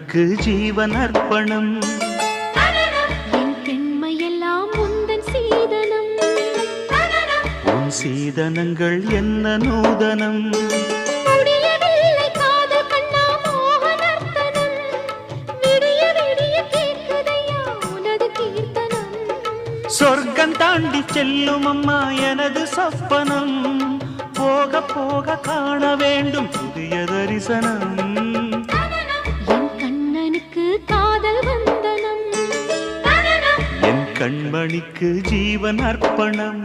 கண்ணனுக்கு ஜீவன் அர்ப்பணம். என் பெண்மையெல்லாம் உந்தன் சீதனம். உன் சீதனங்கள் என்ன நூதனம். முடியவில்லை காதல் கண்ணா மோகனர்த்தனம். விடிய விடிய கேட்குதையா உனது கீர்த்தனம். சொர்க்கம் தாண்டி செல்லும் அம்மா எனது சொப்பனம். போக போக காண வேண்டும் புதிய தரிசனம். என் கண்ணனுக்கு காதல் வந்தனம். என் கண்மணிக்கு ஜீவன் அர்ப்பணம்.